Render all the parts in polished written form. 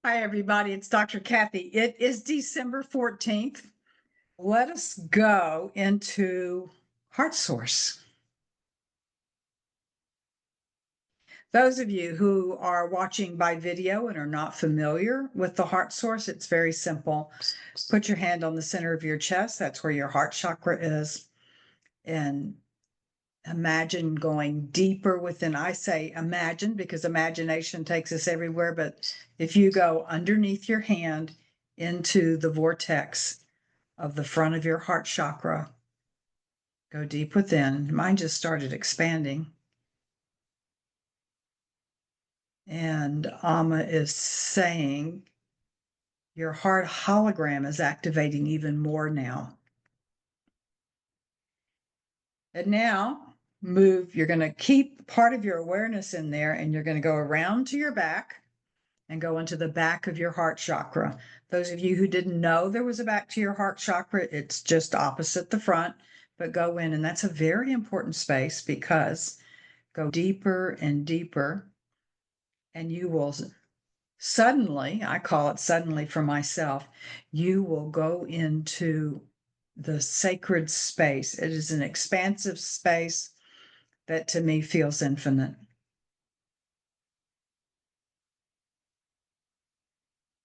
Hi, everybody. It's Dr. Kathy. It is December 14th. Let us go into Heart Source. Those of you who are watching by video and are not familiar with the Heart Source, it's very simple. Put your hand on the center of your chest. That's where your heart chakra is. And imagine going deeper within. I say imagine because imagination takes us everywhere. But if you go underneath your hand into the vortex of the front of your heart chakra, go deep within. Mine just started expanding. And Amma is saying your heart hologram is activating even more now. And now you're going to keep part of your awareness in there and you're going to go around to your back and go into the back of your heart chakra. Those of you who didn't know there was a back to your heart chakra, it's just opposite the front, but go in. And that's a very important space because go deeper and deeper, and you will suddenly, I call it suddenly for myself, you will go into the sacred space. It is an expansive space that to me feels infinite.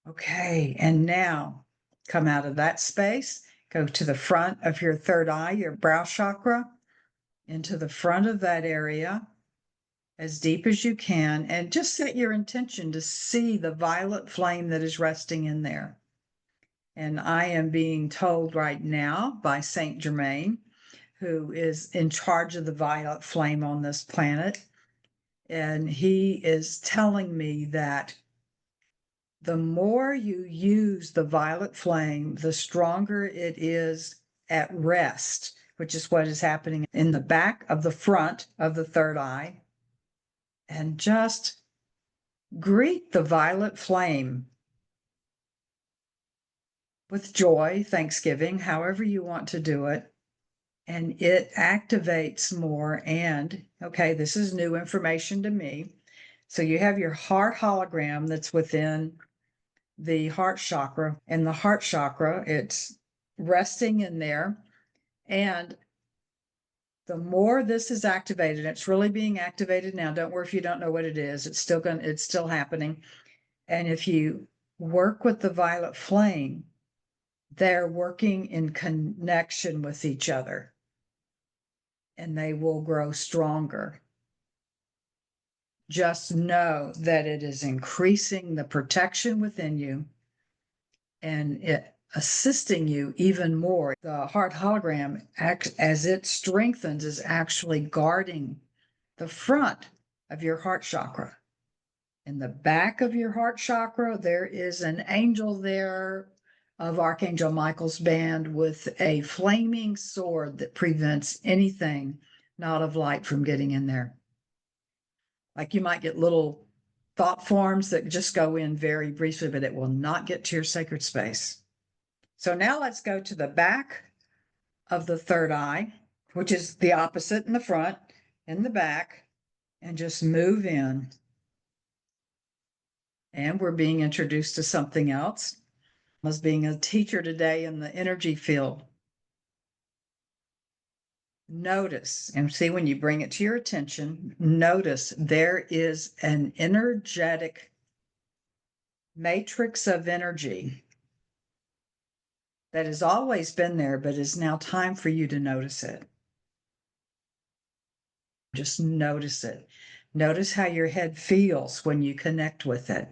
Okay, and now come out of that space, go to the front of your third eye, your brow chakra, into the front of that area as deep as you can, and just set your intention to see the violet flame that is resting in there. And I am being told right now by Saint Germain, who is in charge of the violet flame on this planet, and he is telling me that the more you use the violet flame, the stronger it is at rest, which is what is happening in the back of the front of the third eye. And just greet the violet flame with joy, thanksgiving, however you want to do it. And it activates more. And okay, this is new information to me. So you have your heart hologram that's within the heart chakra. And the heart chakra, it's resting in there. And the more this is activated, it's really being activated now. Don't worry if you don't know what it is. It's still happening. And if you work with the violet flame, they're working in connection with each other and they will grow stronger. Just know that it is increasing the protection within you and it assisting you even more. The heart hologram, as it strengthens, is actually guarding the front of your heart chakra. In the back of your heart chakra, there is an angel there of Archangel Michael's band with a flaming sword that prevents anything not of light from getting in there. Like you might get little thought forms that just go in very briefly, but it will not get to your sacred space. So now let's go to the back of the third eye, which is the opposite in the front, in the back, and just move in. And we're being introduced to something else. As being a teacher today in the energy field. Notice and see when you bring it to your attention, notice there is an energetic matrix of energy that has always been there, but is now time for you to notice it. Just notice it. Notice how your head feels when you connect with it.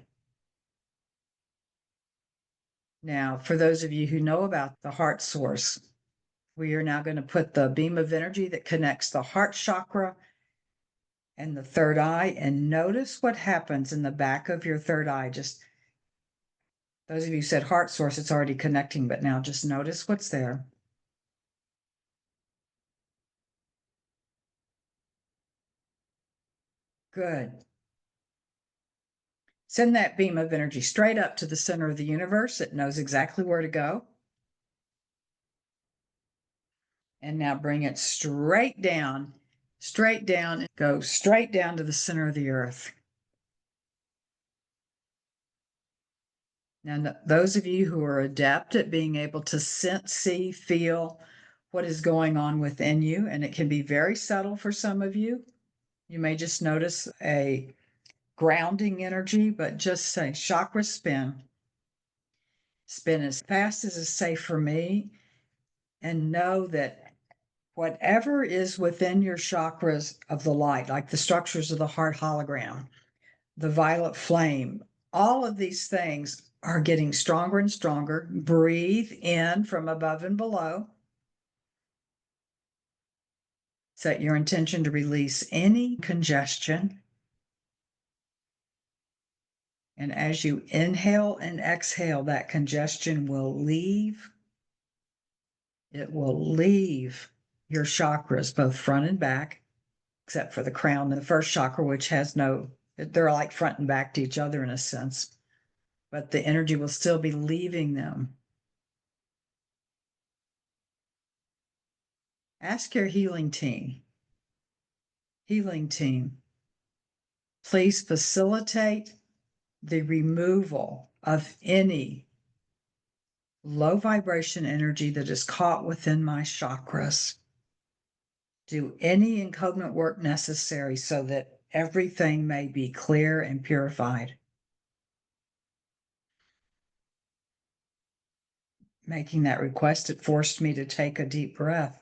Now, for those of you who know about the heart source, we are now going to put the beam of energy that connects the heart chakra and the third eye, and notice what happens in the back of your third eye. Just those of you who said heart source, it's already connecting, but now just notice what's there. Good. Send that beam of energy straight up to the center of the universe. It knows exactly where to go. And now bring it straight down, and go straight down to the center of the earth. And those of you who are adept at being able to sense, see, feel what is going on within you, and it can be very subtle for some of you. You may just notice a grounding energy, but just say chakra spin. Spin as fast as is safe for me, and know that whatever is within your chakras of the light, like the structures of the heart hologram, the violet flame, all of these things are getting stronger and stronger. Breathe in from above and below. Set your intention to release any congestion. And as you inhale and exhale, that congestion will leave. It will leave your chakras, both front and back, except for the crown and the first chakra, which has no, they're like front and back to each other in a sense, but the energy will still be leaving them. Ask your healing team, please facilitate the removal of any low vibration energy that is caught within my chakras. Do any encodement work necessary so that everything may be clear and purified. Making that request, it forced me to take a deep breath.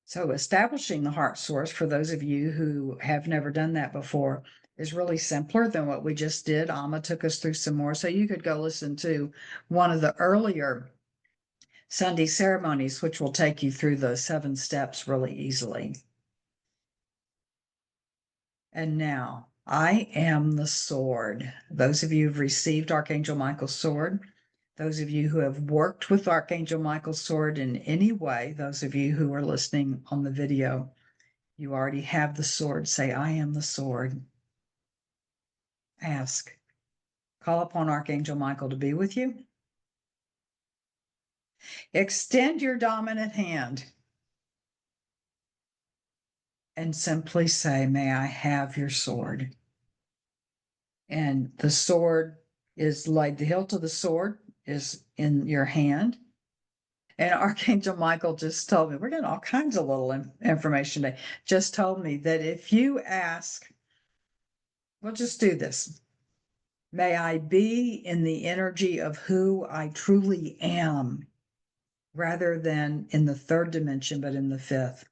So establishing the heart source, for those of you who have never done that before, is really simpler than what we just did. Amma took us through some more. So you could go listen to one of the earlier Sunday ceremonies, which will take you through the 7 steps really easily. And now, I am the sword. Those of you who've received Archangel Michael's sword, those of you who have worked with Archangel Michael's sword in any way, those of you who are listening on the video, you already have the sword. Say, I am the sword. Ask. Call upon Archangel Michael to be with you. Extend your dominant hand and simply say, may I have your sword? And the sword is like the hilt of the sword is in your hand. And Archangel Michael just told me, we're getting all kinds of little information today, just told me that if you ask, we'll just do this. May I be in the energy of who I truly am, rather than in the 3rd dimension, but in the 5th.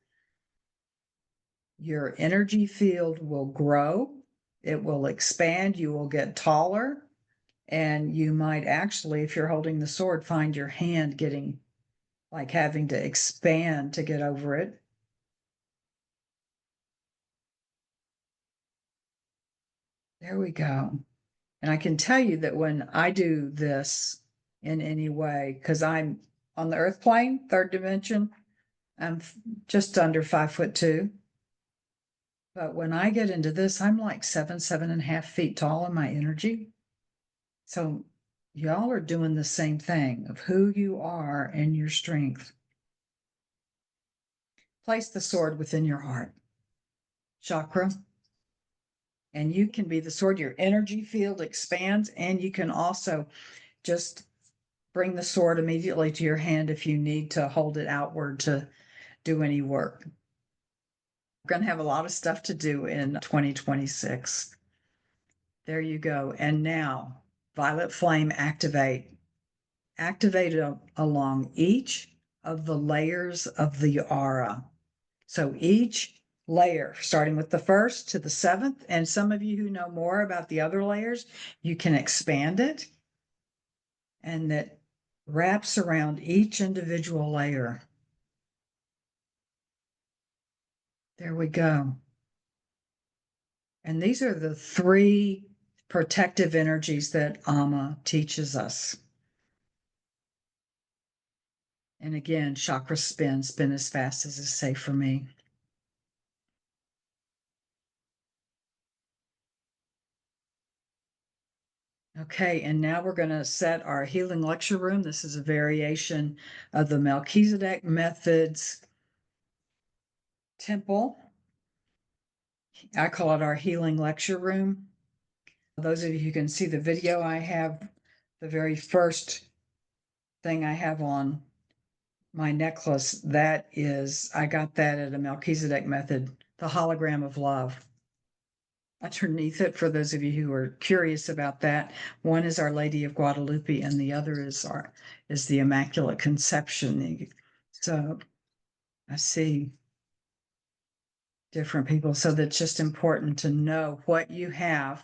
Your energy field will grow, it will expand, you will get taller, and you might actually, if you're holding the sword, find your hand getting like having to expand to get over it. There we go. And I can tell you that when I do this in any way, because I'm on the earth plane, 3rd dimension, I'm just under 5'2". But when I get into this, I'm like 7.5 feet tall in my energy. So y'all are doing the same thing of who you are and your strength. Place the sword within your heart chakra, and you can be the sword. Your energy field expands, and you can also just bring the sword immediately to your hand if you need to hold it outward to do any work. We're going to have a lot of stuff to do in 2026. There you go. And now, violet flame activate. Activate it along each of the layers of the aura. So each layer, starting with the 1st to the 7th, and some of you who know more about the other layers, you can expand it, and that wraps around each individual layer. There we go. And these are the 3 protective energies that Amma teaches us. And again, chakra spin as fast as is safe for me. Okay, and now we're going to set our healing lecture room. This is a variation of the Melchizedek Methods temple. I call it our healing lecture room. Those of you who can see the video, I have the very first thing I have on my necklace. That is, I got that at a Melchizedek Method, the hologram of love. Underneath it, for those of you who are curious about that, one is Our Lady of Guadalupe, and the other is the Immaculate Conception. So I see different people. So that's just important to know what you have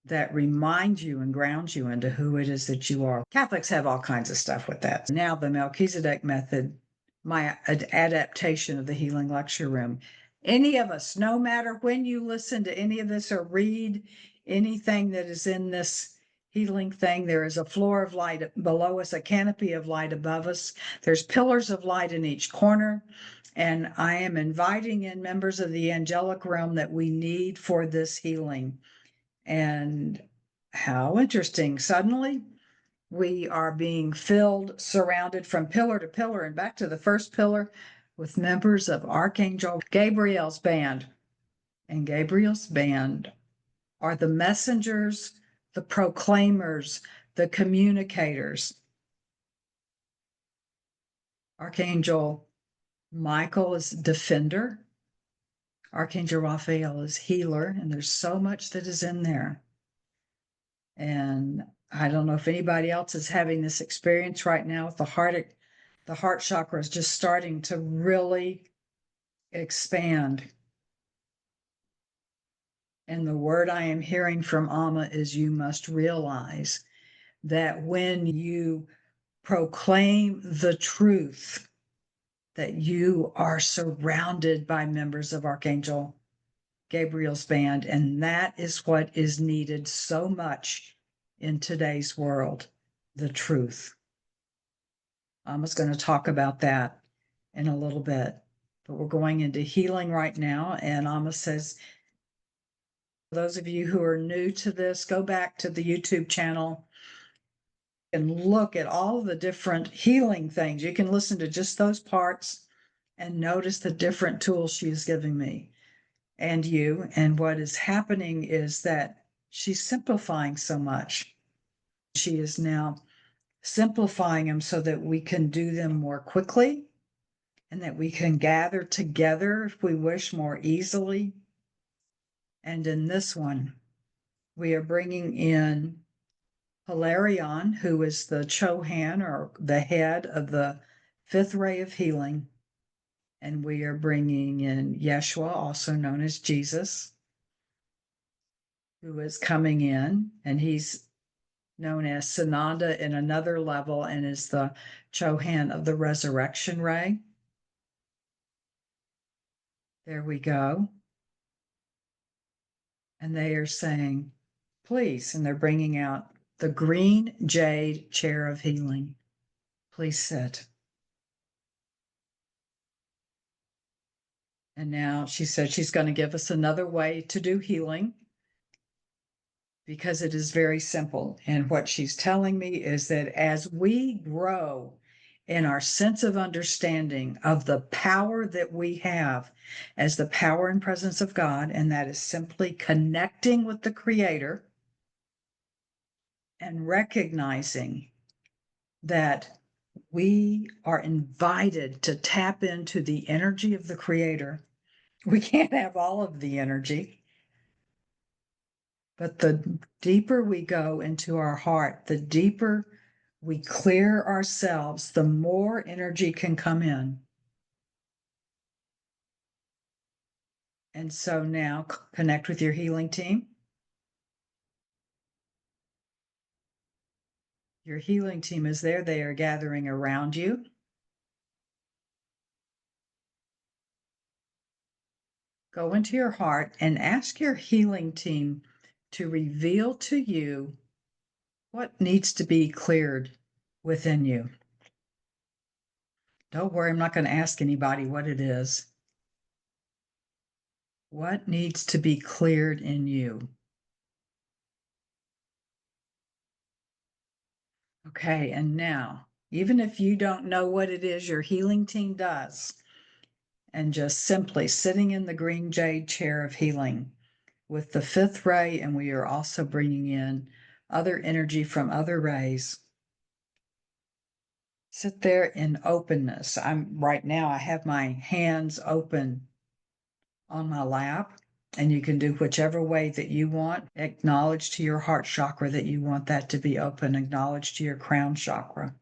that reminds you and grounds you into who it is that you are. Catholics have all kinds of stuff with that. Now, the Melchizedek Method, my adaptation of the healing lecture room. Any of us, no matter when you listen to any of this or read anything that is in this healing thing, there is a floor of light below us, a canopy of light above us. There's pillars of light in each corner. And I am inviting in members of the angelic realm that we need for this healing. And how interesting. Suddenly, we are being filled, surrounded from pillar to pillar and back to the first pillar with members of Archangel Gabriel's band. And Gabriel's band are the messengers, the proclaimers, the communicators. Archangel Michael is defender. Archangel Raphael is healer. And there's so much that is in there. And I don't know if anybody else is having this experience right now with the heart chakra is just starting to really expand. And the word I am hearing from Amma is you must realize that when you proclaim the truth, that you are surrounded by members of Archangel Gabriel's band. And that is what is needed so much in today's world, the truth. Amma's going to talk about that in a little bit, but we're going into healing right now. And Amma says, those of you who are new to this, go back to the YouTube channel and look at all the different healing things. You can listen to just those parts and notice the different tools she is giving me and you. And what is happening is that she's simplifying so much. She is now simplifying them so that we can do them more quickly and that we can gather together if we wish more easily. And in this one, we are bringing in Hilarion, who is the Chohan or the head of the fifth ray of healing. And we are bringing in Yeshua, also known as Jesus, who is coming in, and he's known as Sananda in another level and is the Chohan of the resurrection ray. There we go. And they are saying, please, and they're bringing out the green jade chair of healing. Please sit. And now she said she's going to give us another way to do healing because it is very simple. And what she's telling me is that as we grow in our sense of understanding of the power that we have as the power and presence of God, and that is simply connecting with the Creator and recognizing that we are invited to tap into the energy of the Creator. We can't have all of the energy, but the deeper we go into our heart, the deeper we clear ourselves, the more energy can come in. And so now connect with your healing team. Your healing team is there. They are gathering around you. Go into your heart and ask your healing team to reveal to you what needs to be cleared within you. Don't worry, I'm not going to ask anybody what it is. What needs to be cleared in you? Okay, and now, even if you don't know what it is your healing team does, and just simply sitting in the green jade chair of healing with the fifth ray, and we are also bringing in other energy from other rays. Sit there in openness. I'm right now, I have my hands open on my lap, and you can do whichever way that you want. Acknowledge to your heart chakra that you want that to be open. Acknowledge to your crown chakra.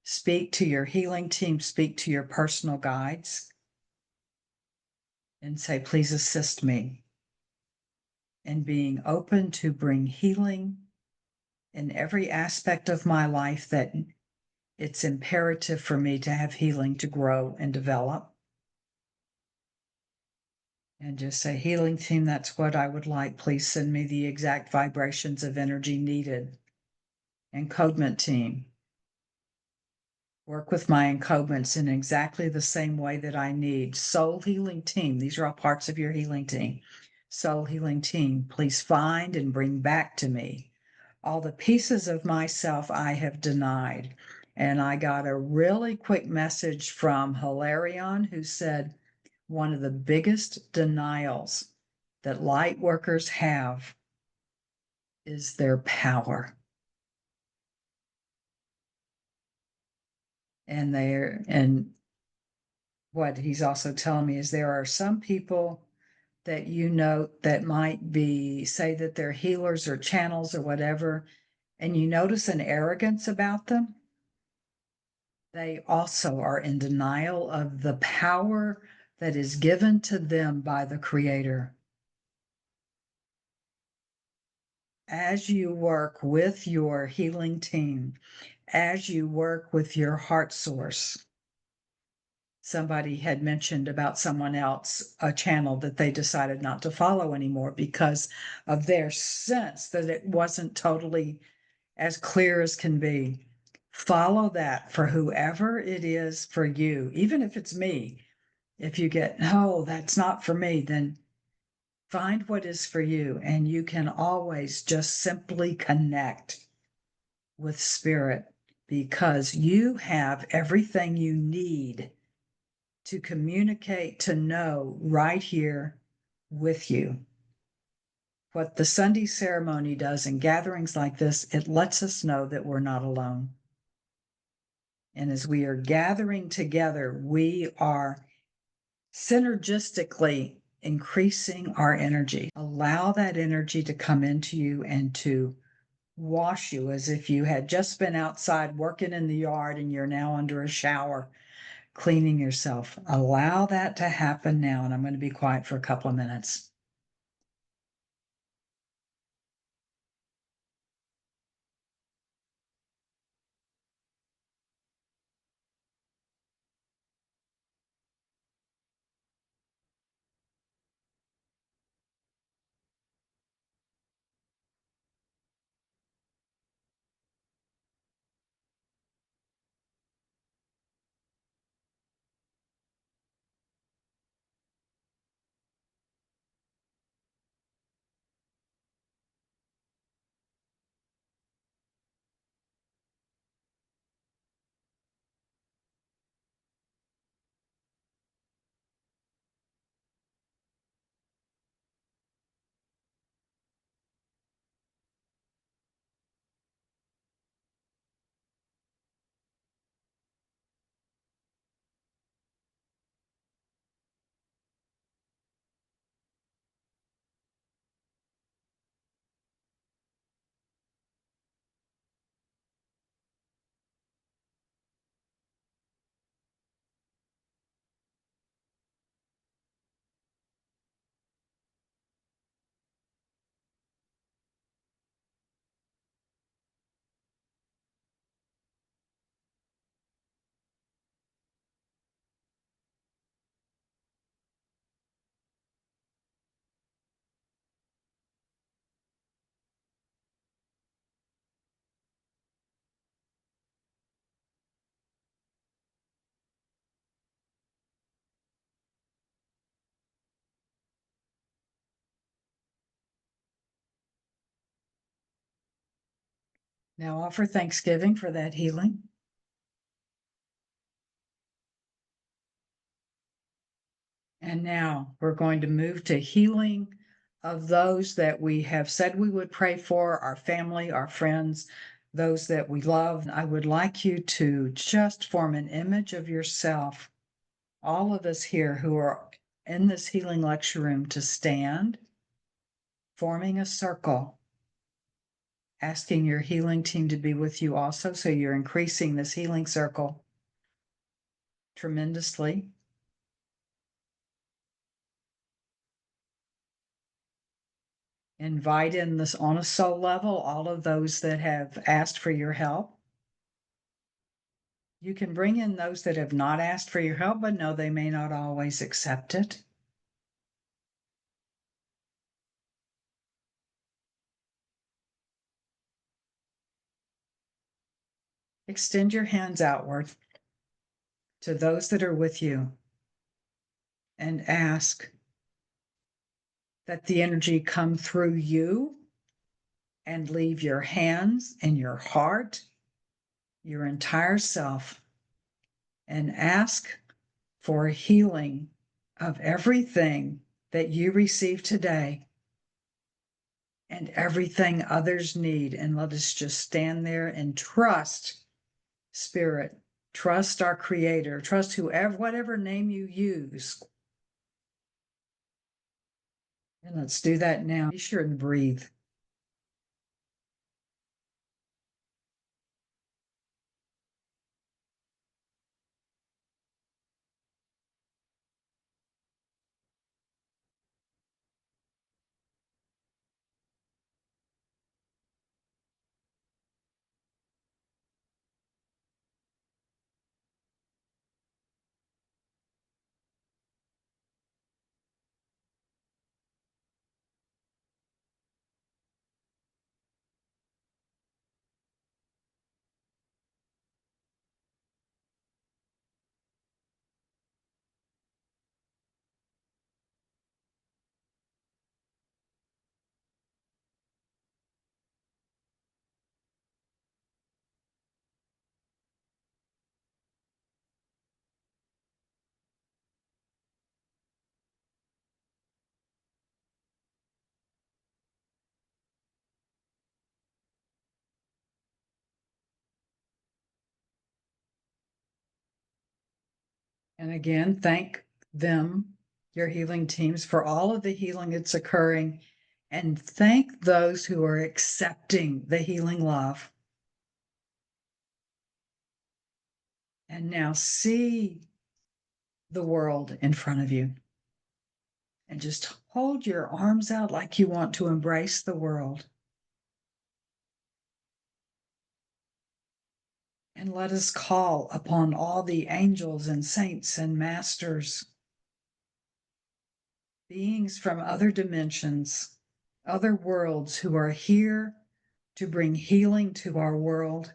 Speak to your healing team, speak to your personal guides, and say, please assist me in being open to bring healing in every aspect of my life that it's imperative for me to have healing to grow and develop. And just say, healing team, that's what I would like. Please send me the exact vibrations of energy needed. Encodement team, work with my encodements in exactly the same way that I need. Soul healing team, these are all parts of your healing team. Soul healing team, please find and bring back to me all the pieces of myself I have denied. And I got a really quick message from Hilarion, who said one of the biggest denials that light workers have is their power. And what he's also telling me is there are some people that you know that might be, say that they're healers or channels or whatever, and you notice an arrogance about them. They also are in denial of the power that is given to them by the Creator. As you work with your healing team, as you work with your heart source, somebody had mentioned about someone else, a channel that they decided not to follow anymore because of their sense that it wasn't totally as clear as can be. Follow that for whoever it is for you, even if it's me. If you get, oh, that's not for me, then find what is for you. And you can always just simply connect with spirit because you have everything you need to communicate, to know right here with you. What the Sunday ceremony does in gatherings like this, it lets us know that we're not alone. And as we are gathering together, we are synergistically increasing our energy. Allow that energy to come into you and to wash you as if you had just been outside working in the yard and you're now under a shower cleaning yourself. Allow that to happen now. And I'm going to be quiet for a couple of minutes. Now offer thanksgiving for that healing. And now we're going to move to healing of those that we have said we would pray for, our family, our friends, those that we love. I would like you to just form an image of yourself, all of us here who are in this healing lecture room, to stand, forming a circle, asking your healing team to be with you also. So you're increasing this healing circle tremendously. Invite in this on a soul level, all of those that have asked for your help. You can bring in those that have not asked for your help, but no, they may not always accept it. Extend your hands outward to those that are with you and ask that the energy come through you and leave your hands and your heart, your entire self, and ask for healing of everything that you receive today and everything others need. And let us just stand there and trust Spirit, trust our Creator, trust whoever, whatever name you use. And let's do that now. Be sure and breathe. And again, thank them, your healing teams, for all of the healing that's occurring. And thank those who are accepting the healing love. And now see the world in front of you. And just hold your arms out like you want to embrace the world. And let us call upon all the angels and saints and masters, beings from other dimensions, other worlds who are here to bring healing to our world.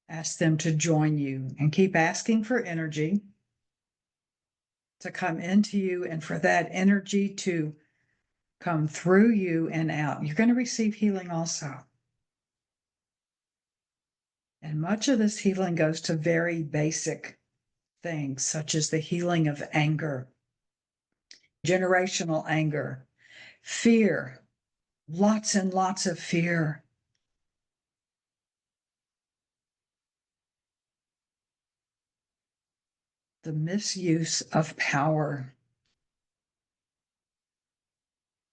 Ask them to join you and keep asking for energy to come into you and for that energy to come through you and out. You're going to receive healing also. And much of this healing goes to very basic things, such as the healing of anger, generational anger, fear, lots and lots of fear. The misuse of power.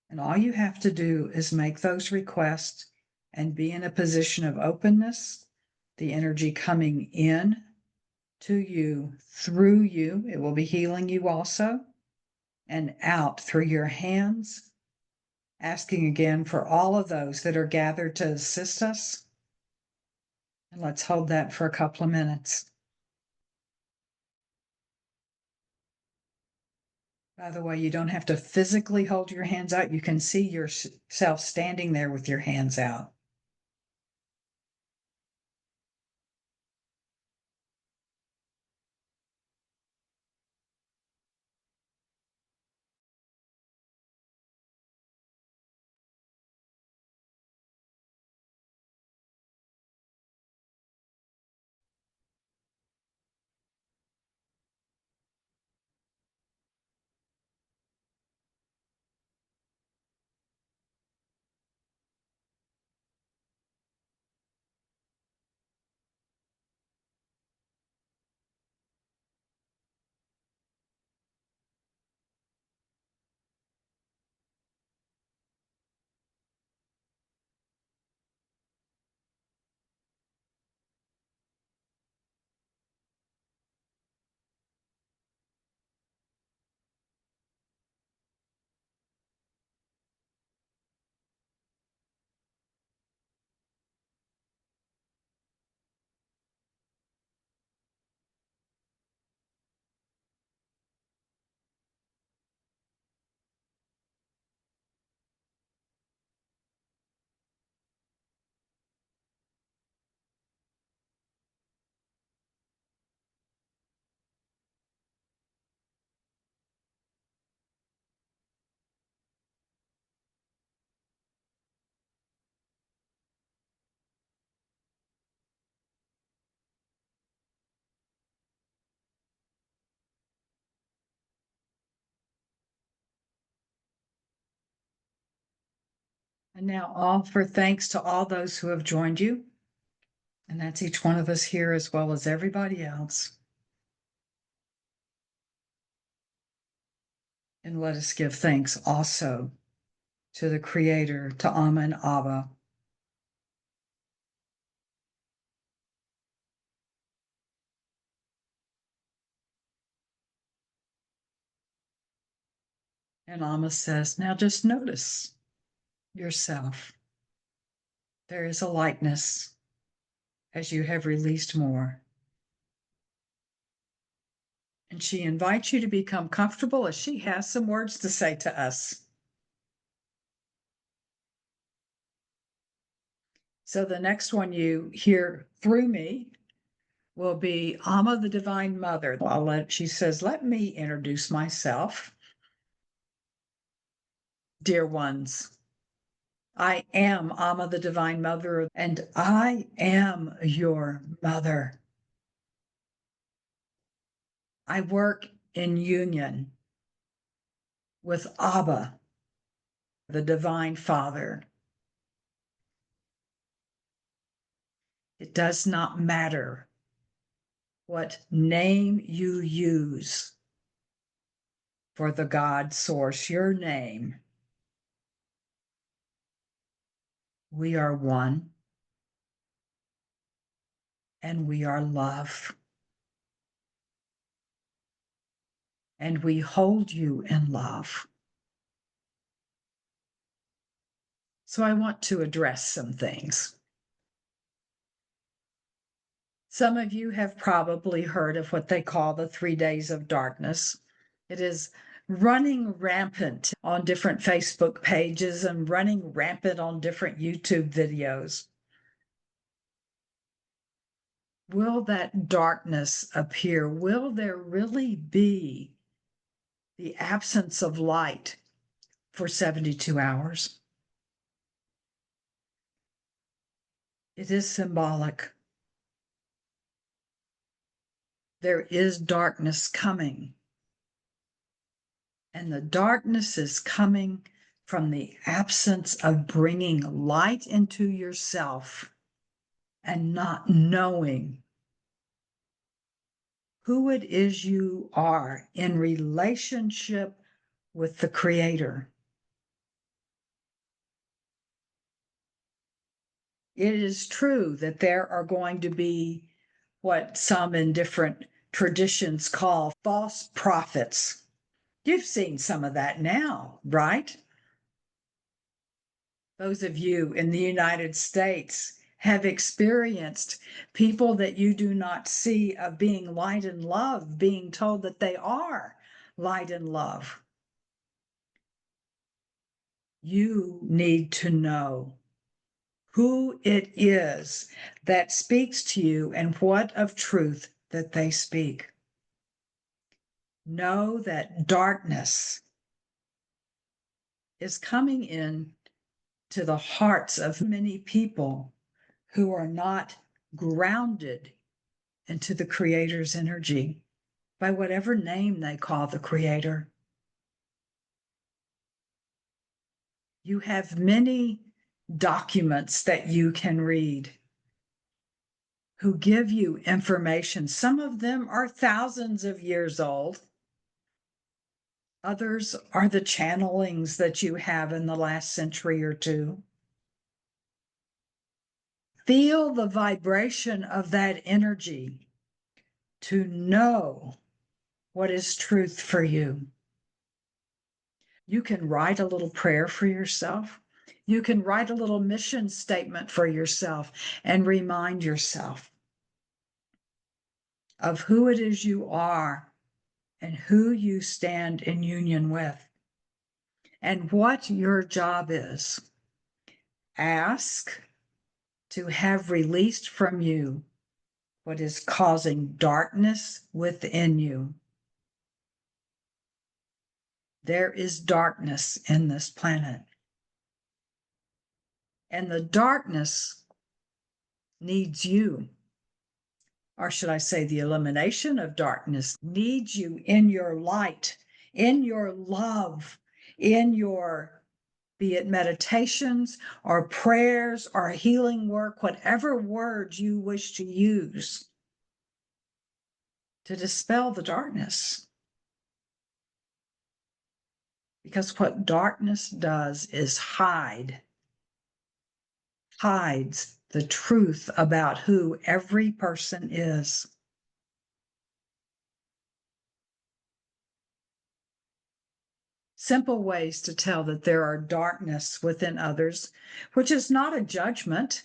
And all you have to do is make those requests and be in a position of openness, the energy coming in to you, through you. It will be healing you also, and out through your hands, asking again for all of those that are gathered to assist us. And let's hold that for a couple of minutes. By the way, you don't have to physically hold your hands out. You can see yourself standing there with your hands out. And now offer thanks to all those who have joined you. And that's each one of us here as well as everybody else. And let us give thanks also to the Creator, to Amma and Abba. And Amma says, now just notice yourself. There is a lightness as you have released more. And she invites you to become comfortable as she has some words to say to us. So the next one you hear through me will be Amma, the Divine Mother. She says, let me introduce myself. Dear ones, I am Amma, the Divine Mother, and I am your mother. I work in union with Abba, the Divine Father. It does not matter what name you use for the God source, your name. We are one and we are love. And we hold you in love. So I want to address some things. Some of you have probably heard of what they call the 3 days of darkness. It is running rampant on different Facebook pages and running rampant on different YouTube videos. Will that darkness appear? Will there really be the absence of light for 72 hours? It is symbolic. There is darkness coming. And the darkness is coming from the absence of bringing light into yourself and not knowing who it is you are in relationship with the Creator. It is true that there are going to be what some in different traditions call false prophets. You've seen some of that now, right? Those of you in the United States have experienced people that you do not see of being light and love, being told that they are light and love. You need to know who it is that speaks to you and what of truth that they speak. Know that darkness is coming in to the hearts of many people who are not grounded into the Creator's energy by whatever name they call the Creator. You have many documents that you can read who give you information. Some of them are thousands of years old. Others are the channelings that you have in the last century or two. Feel the vibration of that energy to know what is truth for you. You can write a little prayer for yourself. You can write a little mission statement for yourself and remind yourself of who it is you are and who you stand in union with and what your job is. Ask to have released from you what is causing darkness within you. There is darkness in this planet. And the darkness needs you. Or should I say, the elimination of darkness needs you in your light, in your love, in your be it meditations or prayers or healing work, whatever words you wish to use to dispel the darkness. Because what darkness does is hides the truth about who every person is. Simple ways to tell that there are darkness within others, which is not a judgment,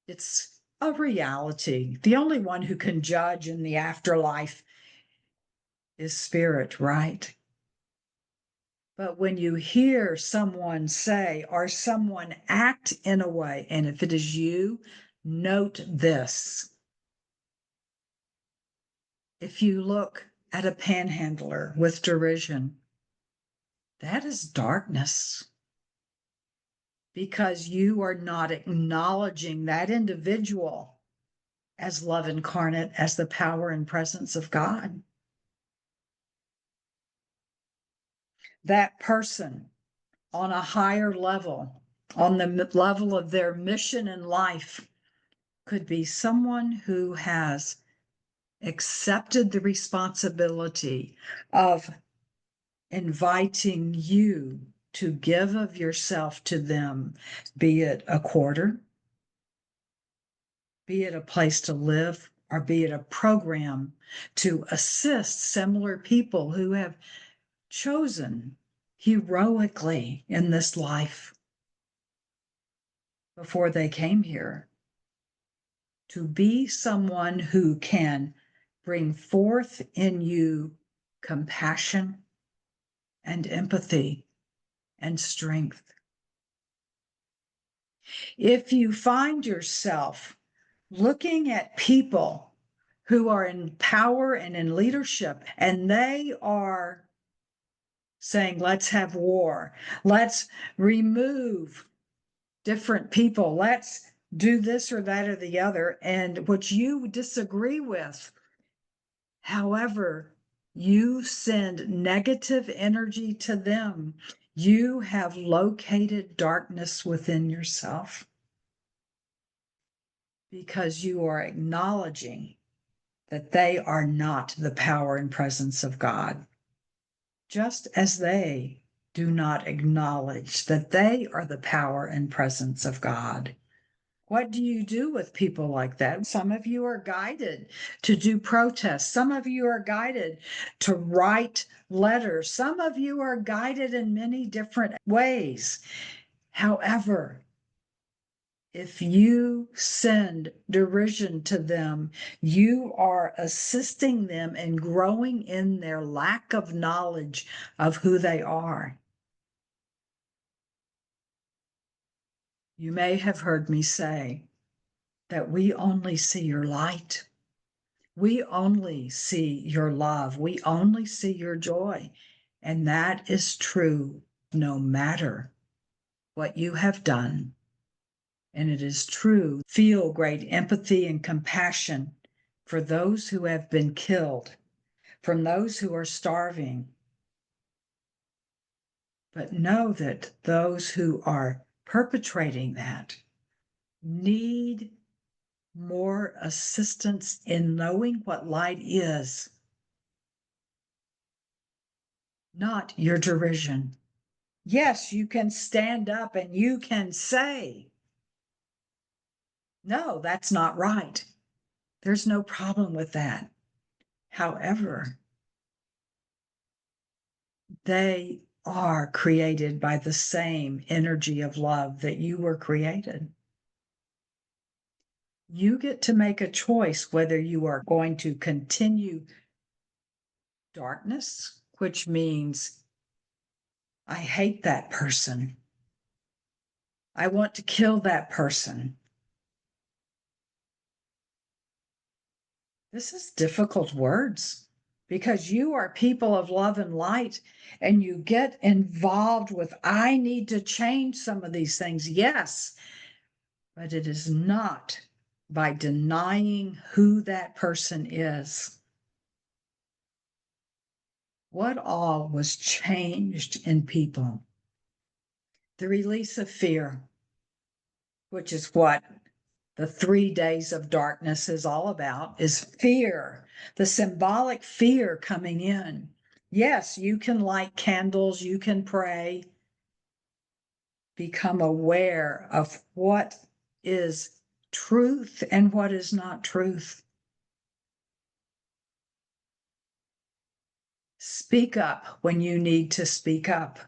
it's a reality. The only one who can judge in the afterlife is spirit, right? But when you hear someone say or someone act in a way, and if it is you, note this. If you look at a panhandler with derision, that is darkness because you are not acknowledging that individual as love incarnate, as the power and presence of God. That person on a higher level, on the level of their mission in life, could be someone who has accepted the responsibility of inviting you to give of yourself to them, be it a quarter, be it a place to live, or be it a program to assist similar people who have chosen heroically in this life before they came here to be someone who can bring forth in you compassion and empathy and strength. If you find yourself looking at people who are in power and in leadership, and they are saying, let's have war, let's remove different people, let's do this or that or the other, and what you disagree with, however, you send negative energy to them, you have located darkness within yourself because you are acknowledging that they are not the power and presence of God, just as they do not acknowledge that they are the power and presence of God. What do you do with people like that? Some of you are guided to do protests. Some of you are guided to write letters. Some of you are guided in many different ways. However, if you send derision to them, you are assisting them in growing in their lack of knowledge of who they are. You may have heard me say that we only see your light. We only see your love. We only see your joy. And that is true no matter what you have done. And it is true, feel great empathy and compassion for those who have been killed, from those who are starving. But know that those who are perpetrating that need more assistance in knowing what light is, not your derision. Yes, you can stand up and you can say, no, that's not right. There's no problem with that. However, they are created by the same energy of love that you were created. You get to make a choice whether you are going to continue darkness, which means I hate that person. I want to kill that person. This is difficult words because you are people of love and light and you get involved with, I need to change some of these things. Yes, but it is not by denying who that person is. What all was changed in people the release of fear, which is what the 3 days of darkness is all about, is fear, the symbolic fear coming in. Yes, you can light candles, you can pray, become aware of what is truth and what is not truth. Speak up when you need to speak up.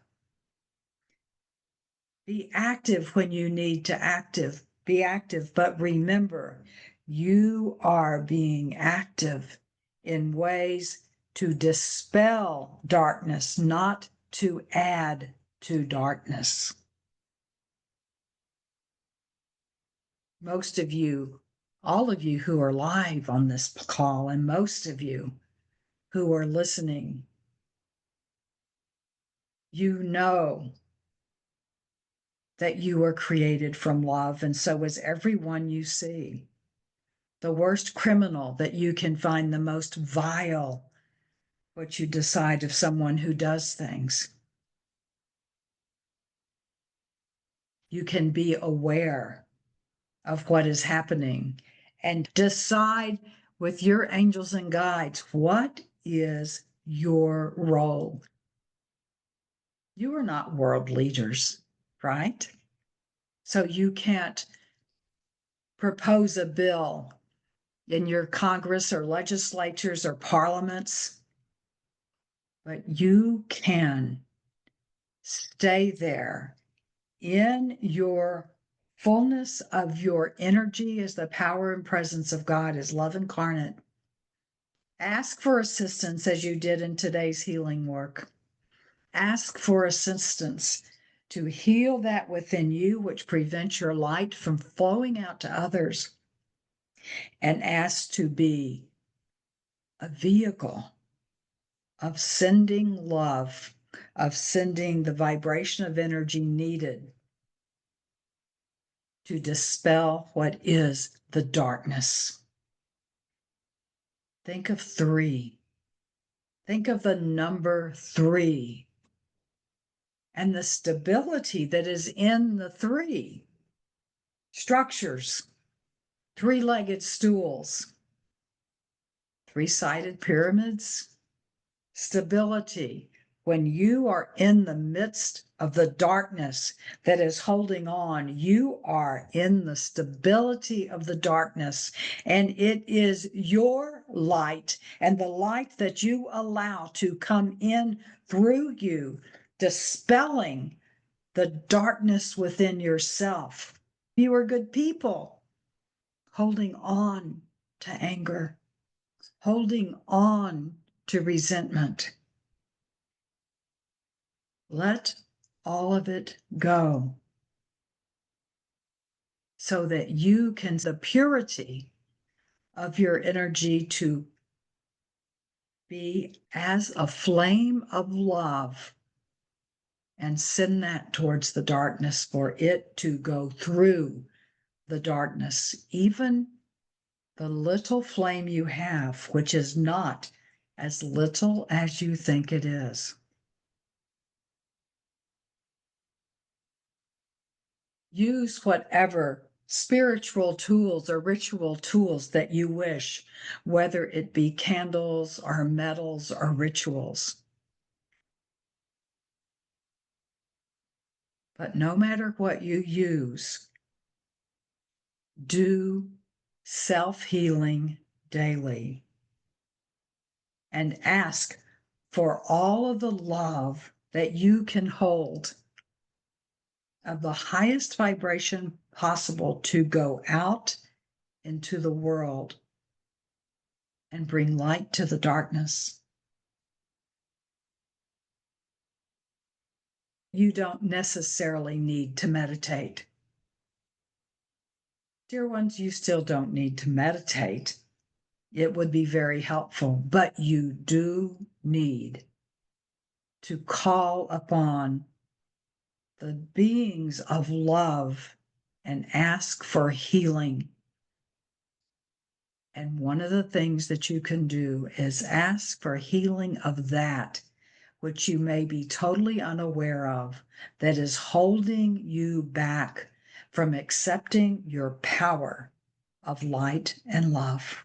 Be active when you need to be active, but remember, you are being active in ways to dispel darkness, not to add to darkness. Most of you, all of you who are live on this call, and most of you who are listening, you know that you are created from love, and so is everyone you see. The worst criminal that you can find, the most vile, what you decide of someone who does things. You can be aware of what is happening and decide with your angels and guides, what is your role? You are not world leaders, right? So you can't propose a bill in your Congress or legislatures or parliaments, but you can stay there in your fullness of your energy as the power and presence of God, as love incarnate. Ask for assistance as you did in today's healing work. Ask for assistance to heal that within you, which prevents your light from flowing out to others. And ask to be a vehicle of sending love, of sending the vibration of energy needed to dispel what is the darkness. Think of 3. Think of the number 3 and the stability that is in the 3. Structures, 3-legged stools, 3-sided pyramids, stability. When you are in the midst of the darkness that is holding on, you are in the stability of the darkness, and it is your light and the light that you allow to come in through you, dispelling the darkness within yourself. You are good people holding on to anger, holding on to resentment. Let all of it go so that you can, the purity of your energy, to be as a flame of love and send that towards the darkness for it to go through the darkness, even the little flame you have, which is not as little as you think it is. Use whatever spiritual tools or ritual tools that you wish, whether it be candles or metals or rituals. But no matter what you use, do self-healing daily and ask for all of the love that you can hold of the highest vibration possible to go out into the world and bring light to the darkness. You don't necessarily need to meditate. Dear ones, you still don't need to meditate. It would be very helpful, but you do need to call upon the beings of love and ask for healing. And one of the things that you can do is ask for healing of that which you may be totally unaware of, that is holding you back from accepting your power of light and love.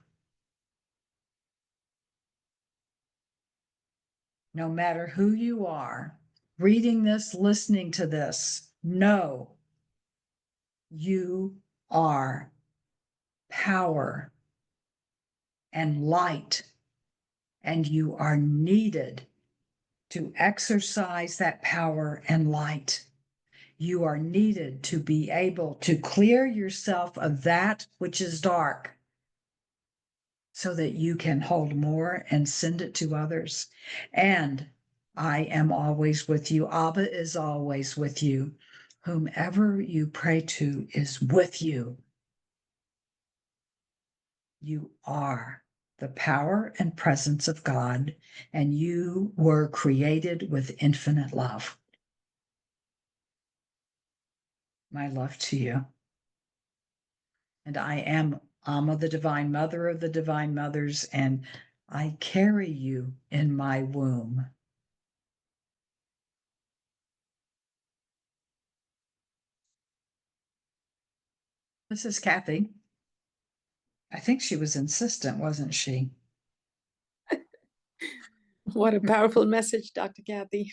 No matter who you are, reading this, listening to this, know you are power and light, and you are needed to exercise that power and light. You are needed to be able to clear yourself of that which is dark so that you can hold more and send it to others. And I am always with you. Abba is always with you. Whomever you pray to is with you. You are the power and presence of God, and you were created with infinite love. My love to you. And I am Amma, the Divine Mother of the Divine Mothers, and I carry you in my womb. This is Kathy. I think she was insistent, wasn't she? What a powerful message, Dr. Kathy.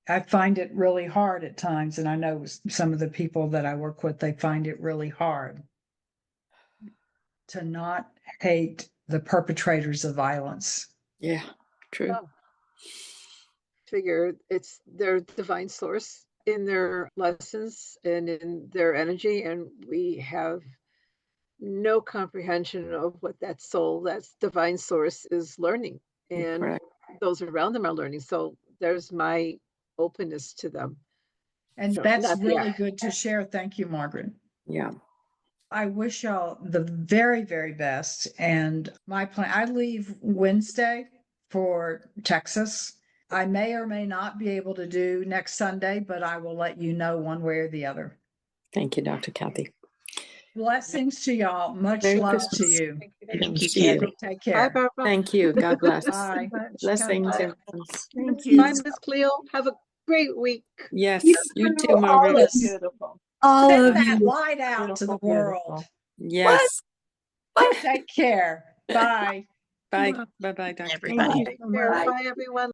I find it really hard at times, and I know some of the people that I work with, they find it really hard to not hate the perpetrators of violence. Yeah, true. Oh. Figure it's their divine source in their lessons and in their energy, and we have no comprehension of what that soul, that divine source, is learning, and Correct. those around them are learning. So there's my openness to them. And So, that's not really yet. good to share. Thank you, Margaret. Yeah. I wish y'all the very, very best. And my plan, I leave Wednesday for Texas. I may or may not be able to do next Sunday, but I will let you know one way or the other. Thank you, Dr. Kathy. Blessings to y'all. Much Merry love Christmas. to you. Thank you, See you. Kathy. Take Bye, care. Barbara. Thank you. God bless. Bye. Blessings, Bye. everyone. Thank you. Bye, Miss Cleo. Have a great week. Yes, You you too, too, Margaret. Yes. Beautiful. All Send of that you. light out to the world. Yes. Take care. Bye. Bye. Bye-bye, Dr. Kathy. Everybody. Take care. Bye, everyone.